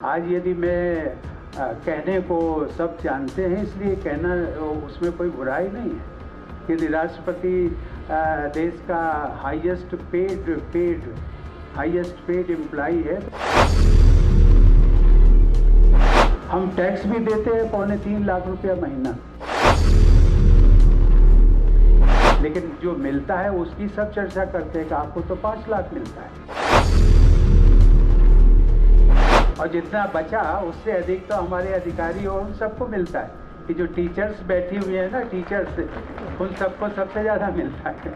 आज यदि मैं कहने को सब जानते हैं, इसलिए कहना उसमें कोई बुराई नहीं है। यदि राष्ट्रपति देश का हाईएस्ट पेड एम्प्लॉई है, हम टैक्स भी देते हैं 3.25 लाख रुपया महीना, लेकिन जो मिलता है उसकी सब चर्चा करते हैं कि आपको तो 5 लाख मिलता है और जितना बचा उससे अधिक तो हमारे अधिकारी और उन सबको मिलता है। कि जो टीचर्स बैठी हुई है ना, टीचर्स, उन सबको सबसे ज़्यादा मिलता है।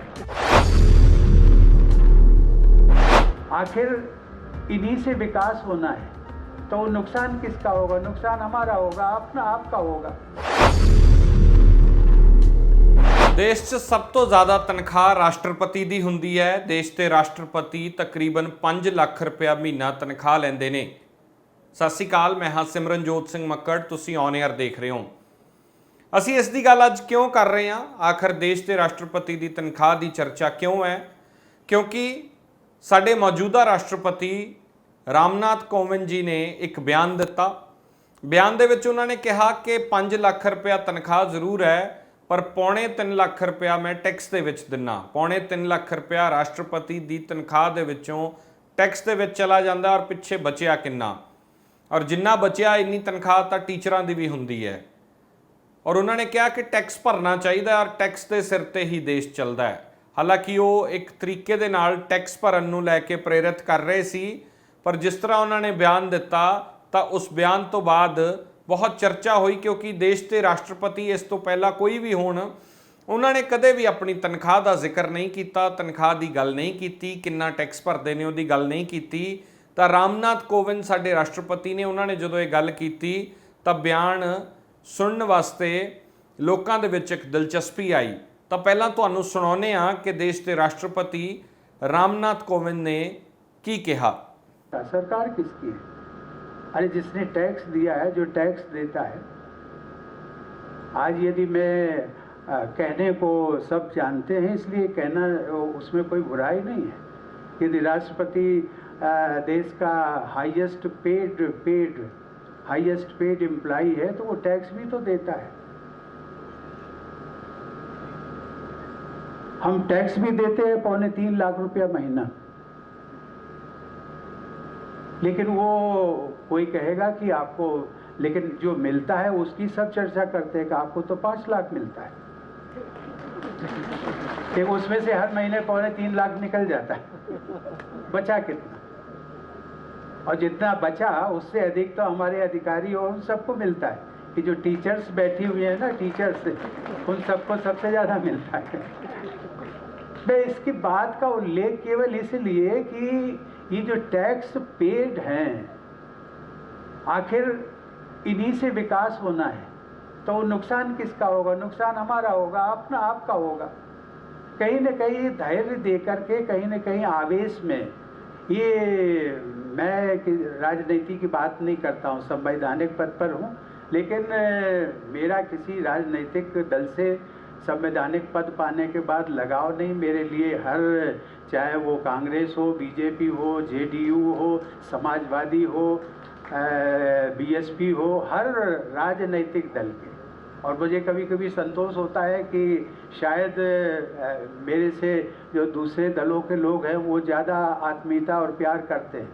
आखिर इन्हीं से विकास होना है, तो नुकसान किसका होगा? नुकसान हमारा होगा, अपना आपका होगा। देश 'ਚ ਸਭ ਤੋਂ ਜ਼ਿਆਦਾ ਤਨਖਾਹ ਰਾਸ਼ਟਰਪਤੀ ਦੀ ਹੁੰਦੀ ਹੈ। ਦੇਸ਼ ਦੇ ਰਾਸ਼ਟਰਪਤੀ ਤਕਰੀਬਨ 5 ਲੱਖ ਰੁਪਇਆ ਮਹੀਨਾ ਤਨਖਾਹ ਲੈਂਦੇ ਨੇ। ਸਤਿ ਸ਼੍ਰੀ ਅਕਾਲ, ਮੈਂ ਹਾਂ ਸਿਮਰਨਜੋਤ ਸਿੰਘ ਮੱਕੜ, ਤੁਸੀਂ ਔਨ 에ਅਰ ਦੇਖ ਰਹੇ ਹੋ। ਅਸੀਂ ਇਸ ਦੀ ਗੱਲ ਅੱਜ ਕਿਉਂ ਕਰ ਰਹੇ ਹਾਂ? ਆਖਰ ਦੇਸ਼ ਦੇ ਰਾਸ਼ਟਰਪਤੀ ਦੀ ਤਨਖਾਹ ਦੀ ਚਰਚਾ ਕਿਉਂ ਹੈ? ਕਿਉਂਕਿ ਸਾਡੇ ਮੌਜੂਦਾ ਰਾਸ਼ਟਰਪਤੀ ਰਾਮਨਾਥ ਕੋਵਿੰਦ ਜੀ ਨੇ ਇੱਕ ਬਿਆਨ ਦਿੱਤਾ। ਬਿਆਨ ਦੇ ਵਿੱਚ ਉਹਨਾਂ ਨੇ ਕਿਹਾ ਕਿ 5 ਲੱਖ ਰੁਪਇਆ ਤਨਖਾਹ ਜ਼ਰੂਰ ਹੈ, पर 3.25 ਲੱਖ रुपया मैं टैक्स ਦੇ ਵਿੱਚ ਦਿੰਨਾ। 3.25 ਲੱਖ रुपया ਰਾਸ਼ਟਰਪਤੀ ਦੀ ਤਨਖਾਹ ਦੇ ਵਿੱਚੋਂ ਟੈਕਸ ਦੇ ਵਿੱਚ ਚਲਾ ਜਾਂਦਾ ਔਰ ਪਿੱਛੇ ਬਚਿਆ ਕਿੰਨਾ, ਔਰ ਜਿੰਨਾ ਬਚਿਆ ਇੰਨੀ ਤਨਖਾਹ ਤਾਂ ਟੀਚਰਾਂ ਦੀ ਵੀ ਹੁੰਦੀ ਹੈ। ਔਰ ਉਹਨਾਂ ਨੇ ਕਿਹਾ ਕਿ ਟੈਕਸ ਭਰਨਾ ਚਾਹੀਦਾ ਔਰ ਟੈਕਸ ਦੇ ਸਿਰ ਤੇ ਹੀ ਦੇਸ਼ ਚੱਲਦਾ ਹੈ। ਹਾਲਾਂਕਿ ਉਹ ਇੱਕ ਤਰੀਕੇ ਦੇ ਨਾਲ ਟੈਕਸ ਭਰਨ ਨੂੰ ਲੈ ਕੇ ਪ੍ਰੇਰਿਤ ਕਰ ਰਹੇ ਸੀ, ਪਰ ਜਿਸ ਤਰ੍ਹਾਂ ਉਹਨਾਂ ਨੇ ਬਿਆਨ ਦਿੱਤਾ ਤਾਂ ਉਸ ਬਿਆਨ ਤੋਂ ਬਾਅਦ बहुत चर्चा हुई, क्योंकि देश के राष्ट्रपति इस तो पहला कोई भी होण उन्होंने कदे भी अपनी तनख्वाह का जिक्र नहीं किया, तनख्वाह की गल नहीं की, कितना टैक्स भरते हैं उसकी गल नहीं की। तो रामनाथ कोविंद साडे राष्ट्रपति ने उन्होंने जो ये गल की तो बयान सुनने वास्ते लोगों के विच एक दिलचस्पी आई। तो पहला तुहानूं सुणाउने आ कि देश के राष्ट्रपति रामनाथ कोविंद ने की कहा। सरकार किसकी है? अरे जिसने टैक्स दिया है, जो टैक्स देता है। आज यदि मैं कहने को सब जानते हैं, इसलिए कहना उसमें कोई बुराई नहीं है। यदि राष्ट्रपति देश का हाईएस्ट पेड एम्प्लॉई है, तो वो टैक्स भी तो देता है। हम टैक्स भी देते हैं 3.25 लाख रुपया महीना, लेकिन वो कोई कहेगा कि आपको, लेकिन जो मिलता है उसकी सब चर्चा करते हैं कि आपको तो 5 लाख मिलता है, कि उसमें से हर महीने 3.25 लाख निकल जाता है, बचा कितना? और जितना बचा उससे अधिक तो हमारे अधिकारी और उन सबको मिलता है। कि जो टीचर्स बैठी हुई है ना, टीचर्स, उन सबको सबसे ज़्यादा मिलता है। मैं इसकी बात का उल्लेख केवल इसलिए कि ये जो टैक्स पेड हैं, आखिर इन्हीं से विकास होना है, तो नुकसान किसका होगा? नुकसान हमारा होगा, अपना आपका होगा। कहीं न कहीं धैर्य दे करके, कहीं न कहीं आवेश में, ये मैं राजनीति की बात नहीं करता हूँ, संवैधानिक पद पर हूँ, लेकिन मेरा किसी राजनीतिक दल से संवैधानिक पद पाने के बाद लगाव नहीं। मेरे लिए हर, चाहे वो कांग्रेस हो, बीजेपी हो, जेडीयू हो, समाजवादी हो, बीएसपी हो, हर राजनीतिक दल के। और मुझे कभी कभी संतोष होता है कि शायद मेरे से जो दूसरे दलों के लोग हैं वो ज़्यादा आत्मीयता और प्यार करते हैं।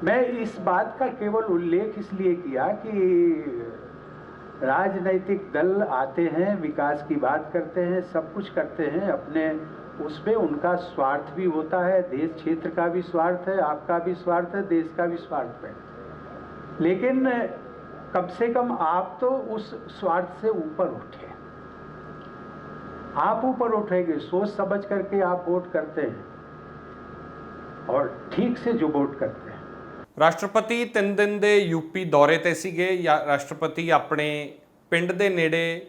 मैं इस बात का केवल उल्लेख इसलिए किया कि राजनीतिक दल आते हैं, विकास की बात करते हैं, सब कुछ करते हैं, अपने उसमें उनका स्वार्थ भी होता है, देश क्षेत्र का भी स्वार्थ है, आपका भी स्वार्थ है, देश का भी स्वार्थ है। लेकिन कम से कम आप तो उस स्वार्थ से ऊपर उठे। आप ऊपर उठेंगे, सोच समझ करके आप वोट करते हैं, और ठीक से जो वोट करते हैं। ਰਾਸ਼ਟਰਪਤੀ 3 ਦਿਨ ਦੇ यूपी दौरे ਤੇ ਸੀਗੇ। ਰਾਸ਼ਟਰਪਤੀ ਆਪਣੇ ਪਿੰਡ ਦੇ ਨੇੜੇ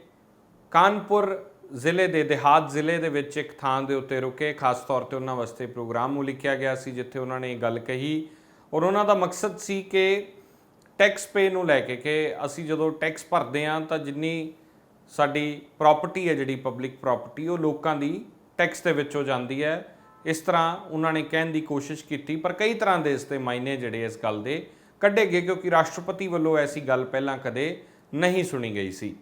ਕਾਨਪੁਰ ਜ਼ਿਲ੍ਹੇ ਦੇ ਦਿਹਾਤ ਜ਼ਿਲ੍ਹੇ ਦੇ ਵਿੱਚ ਇੱਕ ਥਾਂ ਦੇ ਉੱਤੇ ਰੁਕੇ। ਖਾਸ ਤੌਰ ਤੇ ਉਹਨਾਂ ਵਾਸਤੇ ਪ੍ਰੋਗਰਾਮ ਉਲੀਕਿਆ ਗਿਆ ਸੀ, ਜਿੱਥੇ ਉਹਨਾਂ ਨੇ ਇਹ ਗੱਲ ਕਹੀ, ਔਰ ਉਹਨਾਂ ਦਾ ਮਕਸਦ ਸੀ ਕਿ ਟੈਕਸ ਪੇ ਨੂੰ ਲੈ ਕੇ, ਕਿ ਅਸੀਂ ਜਦੋਂ ਟੈਕਸ ਭਰਦੇ ਹਾਂ ਤਾਂ ਜਿੰਨੀ ਸਾਡੀ ਪ੍ਰੋਪਰਟੀ ਹੈ, ਜਿਹੜੀ ਪਬਲਿਕ ਪ੍ਰੋਪਰਟੀ, ਉਹ ਲੋਕਾਂ ਦੀ ਟੈਕਸ ਦੇ ਵਿੱਚੋਂ ਜਾਂਦੀ ਹੈ। इस तरह उन्होंने कहने की कोशिश की, पर कई तरह के इसके मायने जोड़े इस गल के ਕੱਢੇ ਗਏ, ਕਿਉਂਕਿ ਰਾਸ਼ਟਰਪਤੀ ਵੱਲੋਂ ਐਸੀ ਗੱਲ ਪਹਿਲਾਂ ਕਦੇ ਨਹੀਂ ਸੁਣੀ ਗਈ ਸੀ।